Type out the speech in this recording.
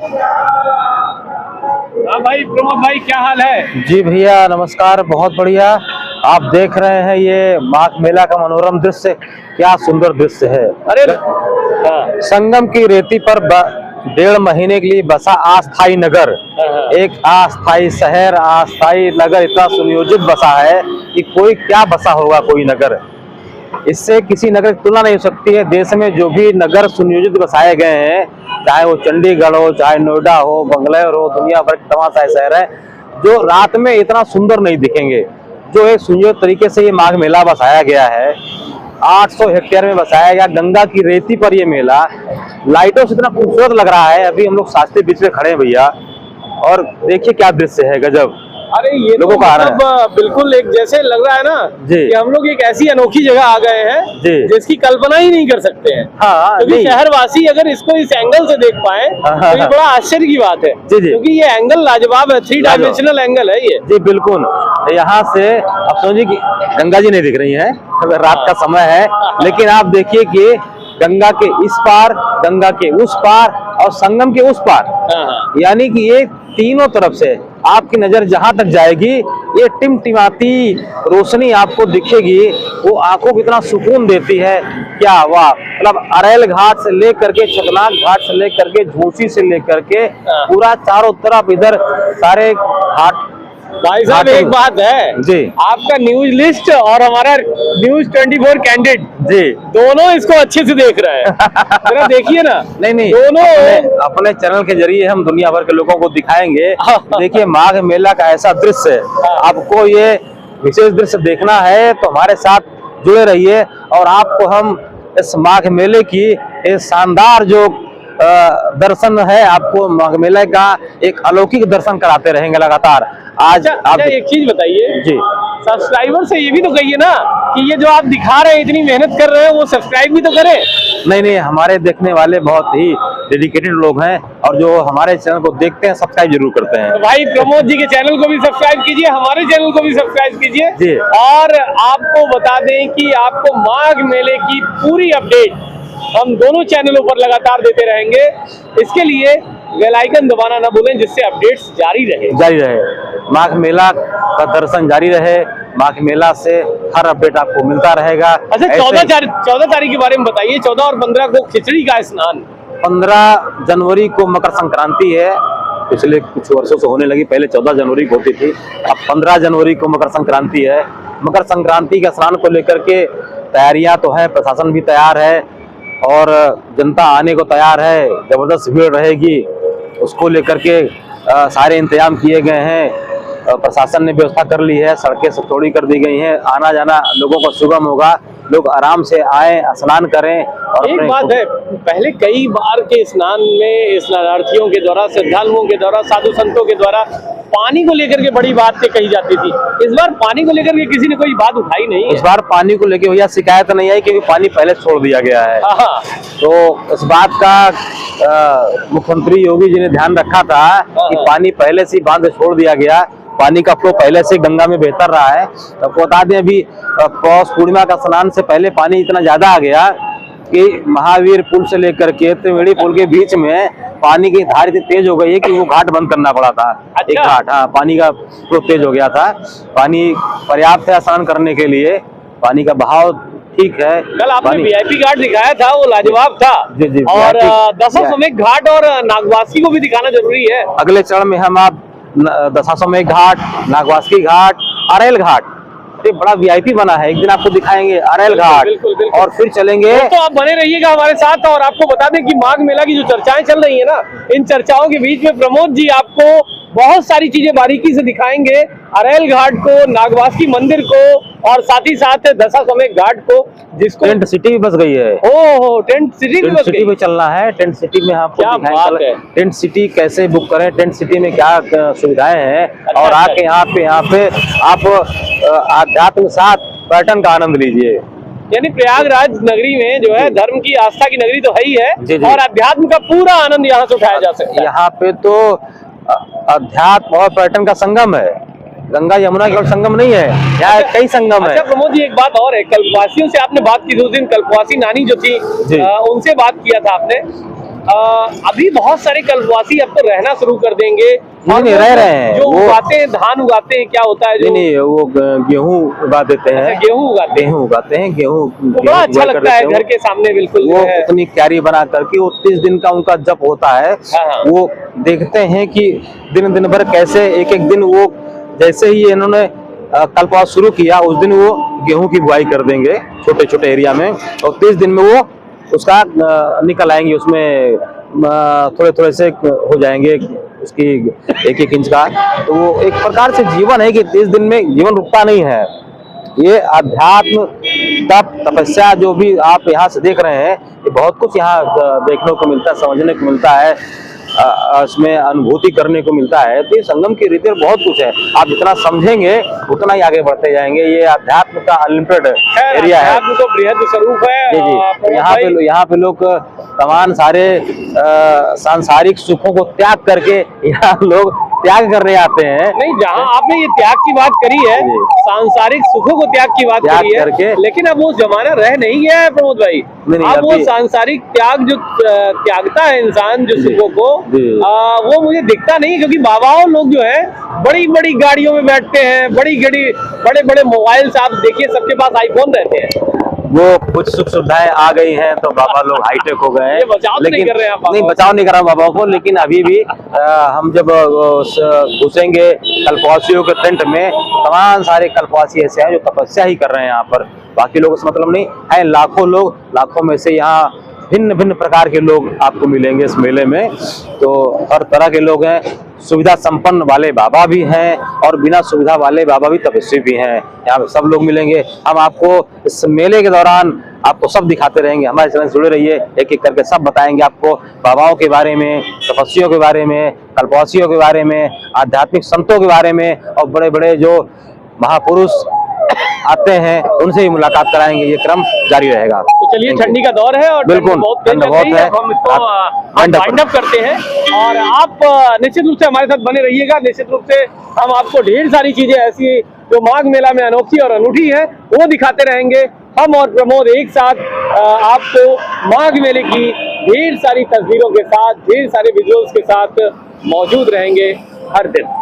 हाँ भाई प्रमोद भाई, क्या हाल है? जी भैया नमस्कार, बहुत बढ़िया। आप देख रहे हैं ये माघ मेला का मनोरम दृश्य, क्या सुंदर दृश्य है। अरे संगम की रेती पर 1.5 महीने के लिए बसा अस्थायी नगर, एक अस्थायी शहर, अस्थायी नगर इतना सुनियोजित बसा है कि कोई क्या बसा होगा कोई नगर, इससे किसी नगर की तुलना नहीं हो सकती है। देश में जो भी नगर सुनियोजित बसाए गए हैं, चाहे वो चंडीगढ़ हो, चाहे नोएडा हो, बंगलौर हो, दुनिया भर के तमाम सारे शहर है जो रात में इतना सुंदर नहीं दिखेंगे। जो एक सुनियोजित तरीके से ये माघ मेला बसाया गया है, 800 हेक्टेयर में बसाया गया, गंगा की रेती पर ये मेला लाइटों से इतना खूबसूरत लग रहा है। अभी हम लोग शास्त्री बीच में खड़े हैं भैया, और देखिए क्या दृश्य है, गजब। अरे ये लोगों तो का मतलब बिल्कुल एक जैसे लग रहा है ना कि हम लोग एक ऐसी अनोखी जगह आ गए हैं जिसकी कल्पना ही नहीं कर सकते हैं। हाँ, क्योंकि शहरवासी अगर इसको इस एंगल से देख पाए तो ये बड़ा आश्चर्य की बात है। क्योंकि ये एंगल लाजवाब है, 3 डायमेंशनल एंगल है ये। जी बिल्कुल। यहाँ से अब समझिए कि गंगा जी नहीं दिख रही है, रात का समय है, लेकिन आप देखिए कि गंगा के इस पार, गंगा के उस पार और संगम के उस पार, यानी कि ये तीनों तरफ से आपकी नजर जहां तक जाएगी ये टिमटिमाती रोशनी आपको दिखेगी। वो आंखों को इतना सुकून देती है, क्या वाह। मतलब अरेल घाट से लेकर के छतनाक घाट से लेकर के झूसी से लेकर के पूरा चारों तरफ इधर सारे घाट। भाई साहब एक बात है जी, आपका न्यूज लिस्ट और हमारा न्यूज 24 कैंडिडेट जी दोनों इसको अच्छे से देख रहे हैं। जरा देखिए ना। नहीं दोनों अपने चैनल के जरिए हम दुनिया भर के लोगों को दिखाएंगे। देखिए माघ मेला का ऐसा दृश्य, आपको ये विशेष दृश्य देखना है तो हमारे साथ जुड़े रहिए, और आपको हम इस माघ मेले की इस शानदार जो दर्शन है, आपको माघ मेले का एक अलौकिक दर्शन कराते रहेंगे लगातार। आज आप एक चीज बताइए जी, सब्सक्राइबर से ये भी तो कहिए ना कि ये जो आप दिखा रहे हैं, इतनी मेहनत कर रहे हैं, वो सब्सक्राइब भी तो करें। नहीं, हमारे देखने वाले बहुत ही डेडिकेटेड लोग हैं, और जो हमारे चैनल को देखते हैं सब्सक्राइब जरूर करते हैं। तो भाई प्रमोद जी के चैनल को भी सब्सक्राइब कीजिए, हमारे चैनल को भी सब्सक्राइब कीजिए जी। और आपको बता दें कि आपको माघ मेले की पूरी अपडेट हम दोनों चैनलों पर लगातार देते रहेंगे। इसके लिए बेल आइकन दबाना ना भूलें, जिससे अपडेट्स जारी रहे। माघ मेला का दर्शन जारी रहे, माघ मेला से हर अपडेट आपको मिलता रहेगा। अच्छा 14 तारीख के बारे में बताइए। 14 और 15 को खिचड़ी का स्नान, 15 जनवरी को मकर संक्रांति है, पिछले कुछ वर्षों से होने लगी, पहले 14 जनवरी को होती थी, अब 15 जनवरी को मकर संक्रांति है। मकर संक्रांति के स्नान को लेकर के तैयारियां तो है, प्रशासन भी तैयार है और जनता आने को तैयार है, जबरदस्त भीड़ रहेगी, उसको लेकर के सारे इंतजाम किए गए हैं। प्रशासन ने व्यवस्था कर ली है, सड़कें सब चौड़ी कर दी गई हैं, आना जाना लोगों को सुगम होगा, लोग आराम से आए, स्नान करें। और एक बात है, पहले कई बार के स्नान में स्नानार्थियों के द्वारा, श्रद्धालुओं के द्वारा, साधु संतों के द्वारा पानी को लेकर के बड़ी बातें कही जाती थी। इस बार पानी को लेकर के किसी ने कोई बात उठाई नहीं है। इस बार पानी को लेकर भैया शिकायत नहीं आई, क्योंकि पानी पहले छोड़ दिया गया है। तो इस बात का मुख्यमंत्री योगी जी ने ध्यान रखा था कि पानी पहले से बांध छोड़ दिया गया, पानी का फ्लो पहले से गंगा में बेहतर रहा है। आपको बता दें अभी पौष पूर्णिमा का स्नान से पहले पानी इतना ज्यादा आ गया कि महावीर पुल से लेकर के त्रिवेणी पुल के बीच में पानी की धार इतनी तेज हो गई है कि वो घाट बंद करना पड़ा था। एक घाट, हाँ, पानी का फ्लो तेज हो गया था। पानी पर्याप्त है स्नान करने के लिए, पानी का बहाव ठीक है। कल आपने वीआईपी घाट दिखाया था, वो लाजवाब था। जी, और दशाश्वमेध घाट और नागवासी को भी दिखाना जरूरी है। अगले चरण में हम आप दशाश्वमेध घाट, नागवासी घाट, अरेल घाट, ये बड़ा वीआईपी बना है, एक दिन आपको दिखाएंगे अरेल घाट। बिल्कुल। और फिर चलेंगे। तो आप बने रहिएगा हमारे साथ, और आपको बता दें कि माघ मेला की जो चर्चाएं चल रही है ना, इन चर्चाओं के बीच में प्रमोद जी आपको बहुत सारी चीजें बारीकी से दिखाएंगे, अरेल घाट को, नागवासी मंदिर को, और साथ ही साथ दशाश्वमेध घाट को, जिसको टेंट सिटी भी बस गई है। ओहो, टेंट सिटी में चलना है। टेंट सिटी में आपको दिखाएंगे टेंट सिटी कैसे बुक करें, टेंट सिटी में क्या सुविधाएं हैं, और आके यहाँ पे आप आध्यात्म के साथ पर्यटन का आनंद लीजिए। यानी प्रयागराज नगरी में जो है धर्म की, आस्था की नगरी तो है ही है, जी। और अध्यात्म का पूरा आनंद यहाँ से उठाया जा सकता है। यहाँ पे तो अध्यात्म और पर्यटन का संगम है, गंगा यमुना केवल संगम नहीं है, यहाँ कई संगम है। अच्छा प्रमोद जी एक बात और है, कल्पवासियों से आपने बात की, उस दिन कल्पवासी नानी जो थी उनसे बात किया था आपने। अभी बहुत सारे कल्पवासी अब तो रहना शुरू कर देंगे। और नहीं, वो रह रहे हैं जो वो। उगाते हैं, धान उगाते हैं, क्या होता है जो नहीं, वो गेहूं उगा देते हैं। गेहूं उगाते हैं, गेहूं उगाते हैं, गेहूं तो बड़ा अच्छा उगाई कर लगता है देते हैं घर के सामने, बिल्कुल जो वो है। उतनी क्यारी बना करके वो 30 दिन का उनका जप होता है। हाँ। वो देखते हैं कि दिन दिन भर कैसे एक एक दिन वो, जैसे ही इन्होंने कल्पवास शुरू किया उस दिन वो गेहूं की बुआई कर देंगे छोटे छोटे एरिया में, और 30 दिन में वो उसका निकल आएंगे, उसमें थोड़े थोड़े से हो जाएंगे उसकी 1-1 इंच का। तो वो एक प्रकार से जीवन है कि 30 दिन में जीवन रुकता नहीं है। ये अध्यात्म, तप, तपस्या जो भी आप यहाँ से देख रहे हैं, ये बहुत कुछ यहाँ देखने को मिलता है, समझने को मिलता है, इसमें अनुभूति करने को मिलता है। तो ये संगम की रीति बहुत कुछ है, आप जितना समझेंगे उतना ही आगे बढ़ते जाएंगे। ये अध्यात्म का अनलिमिटेड एरिया है। अध्यात्म तो बृहद स्वरूप है। जी जी, यहाँ पे लोग तमाम सारे सांसारिक सुखों को त्याग करके यहाँ लोग त्याग करने आते हैं। नहीं, जहाँ आपने ये त्याग की बात करी है, सांसारिक सुखों को त्याग की बात करी है, करके, लेकिन अब वो जमाना रह नहीं गया है प्रमोद भाई। अब वो सांसारिक त्याग जो त्यागता है इंसान जो सुखों को, वो मुझे दिखता नहीं, क्योंकि बाबाओं लोग जो है बड़ी बड़ी गाड़ियों में बैठते हैं, बड़े बड़े मोबाइल, आप देखिए सबके पास आईफोन रहते हैं। वो कुछ सुख सुविधाएं आ गई हैं तो बाबा लोग हाईटेक हो गए हैं। बचाव नहीं कर रहे हैं आप? नहीं, बचाव नहीं कर रहा बाबा को, लेकिन अभी भी हम जब घुसेंगे कल्पवासियों के टेंट में, तमाम सारे कल्पवासी ऐसे हैं जो तपस्या ही कर रहे हैं यहाँ पर। बाकी लोगों से मतलब नहीं है, लाखों लोग, लाखों में से यहाँ भिन्न भिन्न प्रकार के लोग आपको मिलेंगे इस मेले में। तो हर तरह के लोग हैं, सुविधा संपन्न वाले बाबा भी हैं और बिना सुविधा वाले बाबा भी, तपस्वी भी हैं। यहाँ पे सब लोग मिलेंगे। हम आपको इस मेले के दौरान आपको सब दिखाते रहेंगे। हमारे चैनल से जुड़े रहिए, एक एक करके सब बताएंगे आपको, बाबाओं के बारे में, तपस्वियों के बारे में, कल्पवासियों के बारे में, आध्यात्मिक संतों के बारे में, और बड़े बड़े जो महापुरुष आते हैं उनसे ही मुलाकात कराएंगे। ये क्रम जारी रहेगा। तो चलिए, ठंडी का दौर है और बिल्कुल बहुत है, हम इसको वाइंड अप करते हैं। और आप निश्चित रूप से हमारे साथ बने रहिएगा। निश्चित रूप से हम आपको ढेर सारी चीजें ऐसी जो माघ मेला में अनोखी और अनूठी है वो दिखाते रहेंगे। हम और प्रमोद एक साथ आपको माघ मेले की ढेर सारी तस्वीरों के साथ, ढेर सारे विजुअल्स के साथ मौजूद रहेंगे हर दिन।